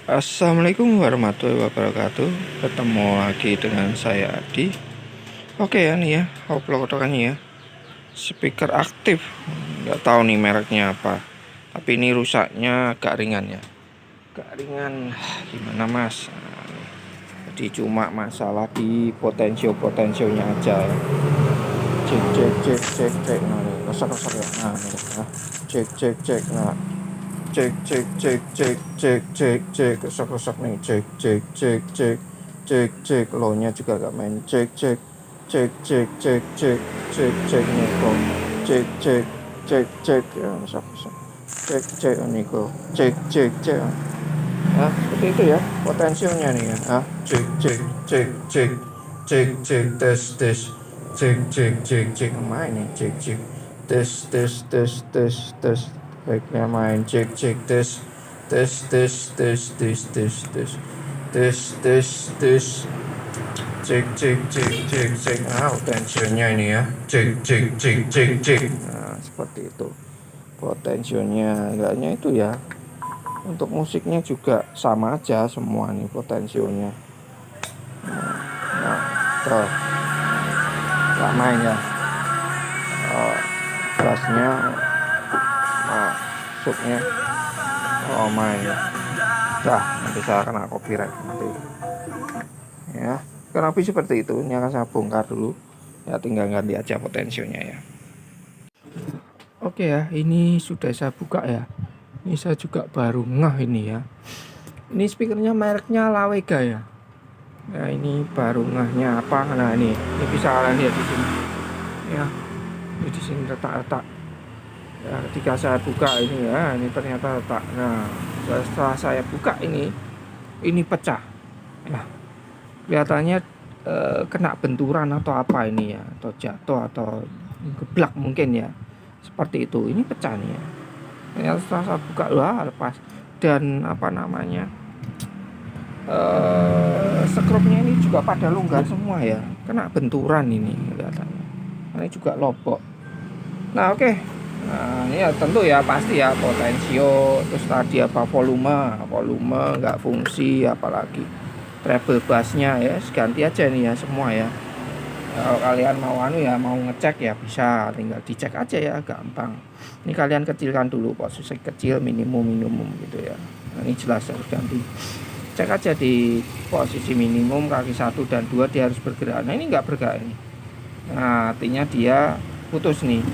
Assalamualaikum warahmatullahi wabarakatuh. Ketemu lagi dengan saya Adi. Oke ya nih ya, oplokotokannya ya. Speaker aktif. Nggak tahu nih mereknya apa. Tapi ini rusaknya agak ringan ya. Agak ringan. Gimana mas? Nah, jadi cuma masalah di potensionya aja ya. Cek cek cek cek cek. Nah nih, rusak ya. Nah nih, nah. Cek cek cek. Nah cek cek cek cek cek cek cek rusak nih cek cek cek cek cek cek low nya juga gak main cek cek cek cek cek cek cek cek nih kok cek cek cek cek ya rusak cek cek nih kok cek cek cek ya seperti itu ya potensinya nih ya cek cek cek cek cek cek tes cek cek cek cek main nih cek cek tes baiknya main cek cek tes cek cek cek cek cek tensionya ini ya cek cek cek cek cek nah seperti itu potensionya enggaknya itu ya untuk musiknya juga sama aja semua nih potensionya nah tuh nggak main ya bassnya masuknya main ya nanti saya kena copyright nanti ya kenapa seperti itu ini akan saya bongkar dulu ya tinggal ganti aja potensionya ya. Oke ya ini sudah saya buka ya, ini saya juga baru ngeh ini ya, ini speakernya mereknya Lawega ya. Nah ini baru ngehnya apa, nah ini bisa kalian lihat di sini ya, ini di sini retak ya, ketika saya buka ini ya, ini ternyata retak. Nah setelah saya buka ini pecah ya, kelihatannya kena benturan atau apa ini ya, atau jatuh atau geblak mungkin ya, seperti itu. Ini pecah nih ya, ternyata setelah saya buka lepas dan apa namanya skrupnya ini juga pada longgar semua ya, kena benturan ini kelihatannya, ini juga lobok. Nah oke. Nah ini ya tentu ya pasti ya potensio, terus tadi apa volume nggak fungsi, apalagi treble bassnya ya ganti aja nih ya semua ya. Kalau kalian mau ya mau ngecek ya bisa, tinggal dicek aja ya, gampang. Ini kalian kecilkan dulu posisi kecil minimum gitu ya. Nah, ini jelas harus ganti. Cek aja di posisi minimum kaki 1 dan 2 dia harus bergerak. Nah ini nggak bergerak ini. Nah artinya dia putus nih.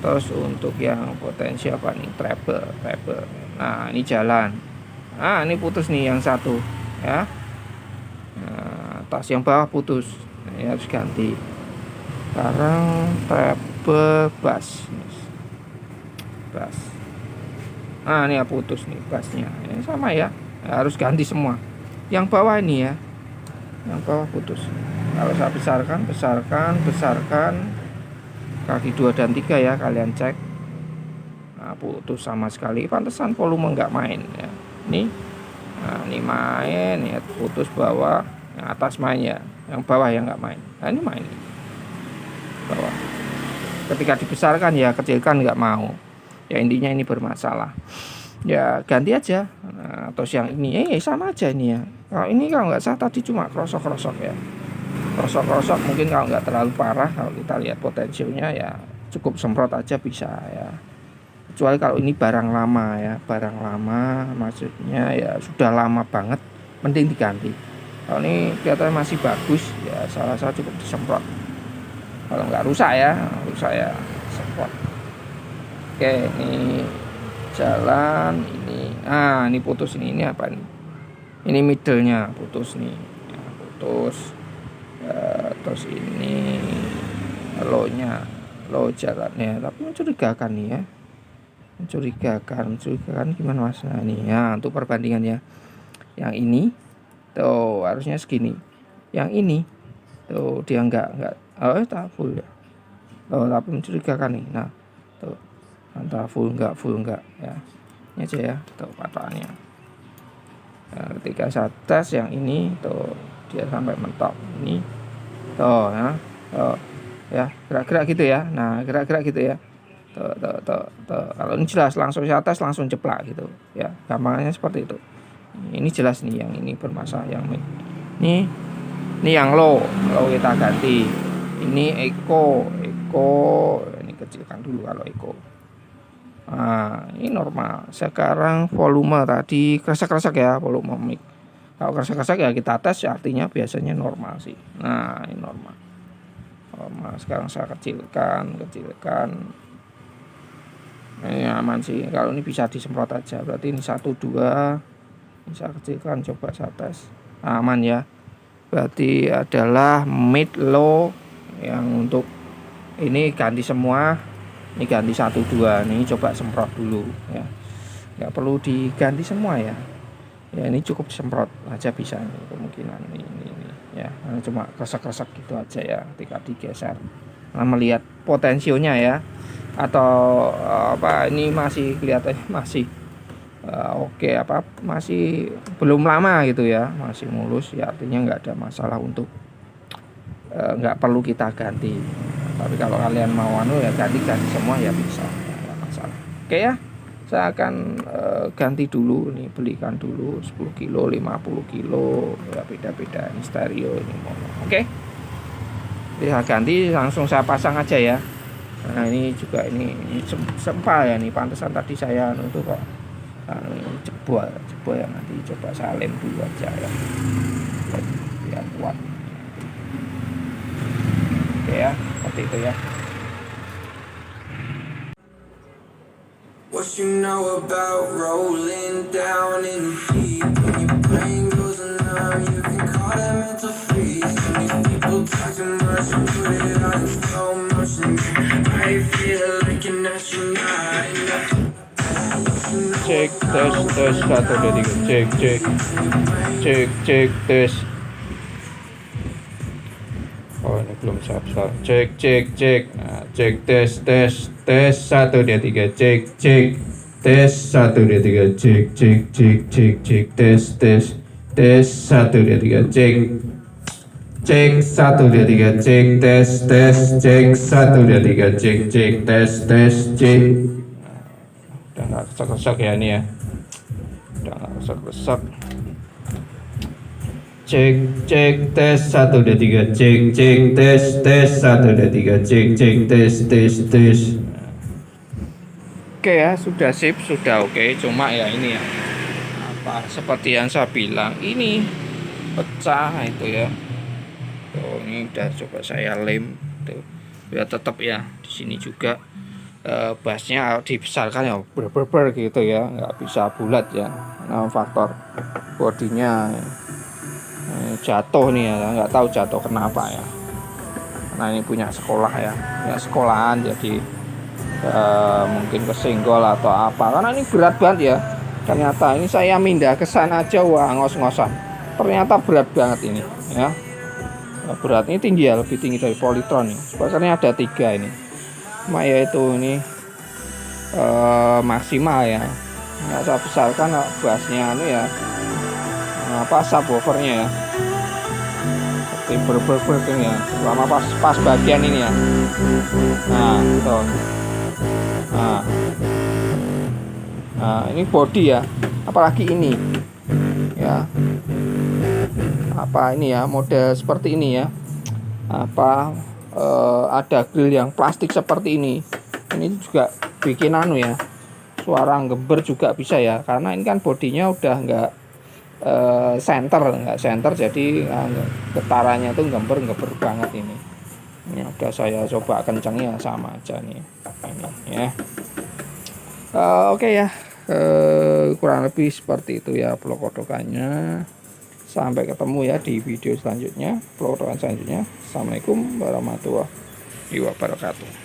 Terus untuk yang potensi apa nih, treble. Nah ini jalan. Nah ini putus nih yang satu ya. Nah, tas yang bawah putus, nah, ini harus ganti. Sekarang treble bass. Nah ini ya putus nih bassnya, ini sama ya, harus ganti semua. Yang bawah ini ya, yang bawah putus. Kalau saya besarkan kaki 2 dan 3 ya, kalian cek. Nah putus sama sekali, pantesan volume nggak main ya. Nah ini main ya, putus bawah, yang atas main ya, yang bawah yang nggak main. Nah ini main bawah. Ketika dibesarkan ya kecilkan nggak mau ya, intinya ini bermasalah ya, ganti aja. Nah, atau yang ini sama aja ini ya. Kalau ini kalau nggak salah tadi cuma krosok ya, krosok mungkin kalau nggak terlalu parah. Kalau kita lihat potensinya ya cukup semprot aja bisa ya, kecuali kalau ini barang lama ya, maksudnya ya sudah lama banget, mending diganti. Kalau ini kelihatannya masih bagus ya, salah cukup disemprot. Kalau nggak rusak ya semprot. Oke ini jalan ini, ini putus ini apa nih, ini middle-nya putus nih ya, putus. Terus ini low jalannya, tapi mencurigakan nih ya, mencurigakan gimana mas? Nah ini ya untuk perbandingan ya, yang ini tuh harusnya segini, yang ini tuh dia enggak tak full ya, tapi mencurigakan nih. Nah tuh antara full enggak ya, ini aja ya tuh patokannya. Nah, ketika saya tes yang ini tuh dia sampai mentok ini tuh ya gerak-gerak gitu ya. Nah gerak-gerak gitu ya tuh. Kalau ini jelas langsung saya tes langsung jeplak gitu ya, gampangnya seperti itu. Ini jelas nih yang ini bermasalah, yang mid. Ini yang low kita ganti. Ini eco, ini kecilkan dulu kalau eco. Nah, ini normal. Sekarang volume tadi kresek-kresek ya, volume mic. Kalau kresek-kresek ya kita tes, ya artinya biasanya normal sih. Nah, ini normal. Sekarang saya kecilkan. Ini aman sih. Kalau ini bisa disemprot aja. Berarti ini 1 2. Ini saya kecilkan, coba saya tes. Aman ya. Berarti adalah mid low yang untuk ini ganti semua. Ini ganti 1 2. Ini coba semprot dulu ya. Nggak perlu diganti semua ya. Ya ini cukup semprot aja bisa nih, kemungkinan ini ya. Cuma kresek-kresek gitu aja ya ketika digeser. Nah, melihat potensinya ya. Atau apa ini masih kelihatannya masih oke, apa masih belum lama gitu ya, masih mulus ya, artinya nggak ada masalah untuk nggak perlu kita ganti. Tapi kalau kalian mau ya ganti semua ya bisa, nggak masalah. Oke ya, saya akan ganti dulu nih, belikan dulu 10 kilo 50 kilo ya, beda-beda ini stereo ini mono. Oke, saya ganti langsung saya pasang aja ya. Nah ini juga ini sempal ya nih, pantesan tadi saya untuk kok jebol ya, nanti coba saya lem dulu aja ya biar kuat. Oke ya, seperti itu ya. What you know about rolling down in the deep? When your brain goes numb, you can call that mental freeze. When these people talk too much, put it on in slow motion. I feel like an astronaut. Cek tes 1 2 3 cek tes. Oh ini belum siap. Cek. Nah, cek tes 1 2 3 cek tes 1 2 3 cek tes 1 2 3 cek 1 2 3 cek tes cek 1 2 3 cek tes cek. Udah nggak kesek-kesek ya ini ya, udah nggak kesek-kesek. Cek tes 1 2 3 cek tes 1 2 3 cek tes. Oke ya, sudah sip, sudah oke. Cuma ya ini ya, apa seperti yang saya bilang, ini pecah itu ya. Tuh, ini udah coba saya lem tuh, biar tetap ya di sini juga bassnya dibesarkan ya ber gitu ya, nggak bisa bulat ya. Nah, faktor bodinya jatuh nih ya, nggak tahu jatuh kenapa ya. Nah ini punya sekolah ya, punya sekolahan, jadi mungkin kesenggol atau apa, karena ini berat banget ya. Ternyata ini saya mindah ke sana aja, wah ngos-ngosan, ternyata berat banget ini ya. Berat ini tinggi ya, lebih tinggi dari Polytron nih. Speakernya ada 3 ini. Cuma ya itu ini maksimal ya, nggak saya besarkan bassnya ini ya, apa subwoofernya ya, seperti ber ya, selama pas bagian ini ya. Nah tuh, nah ini body ya, apalagi ini ya, apa ini ya, model seperti ini ya, apa ada grill yang plastik seperti ini juga bikin ya, suara gember juga bisa ya, karena ini kan bodinya udah nggak center, jadi getarannya tuh gember banget ini udah saya coba kencengnya sama aja nih ini ya. Oke ya, kurang lebih seperti itu ya pelokodokannya. Sampai ketemu ya di video selanjutnya, pelokodokan selanjutnya. Assalamualaikum warahmatullahi wabarakatuh.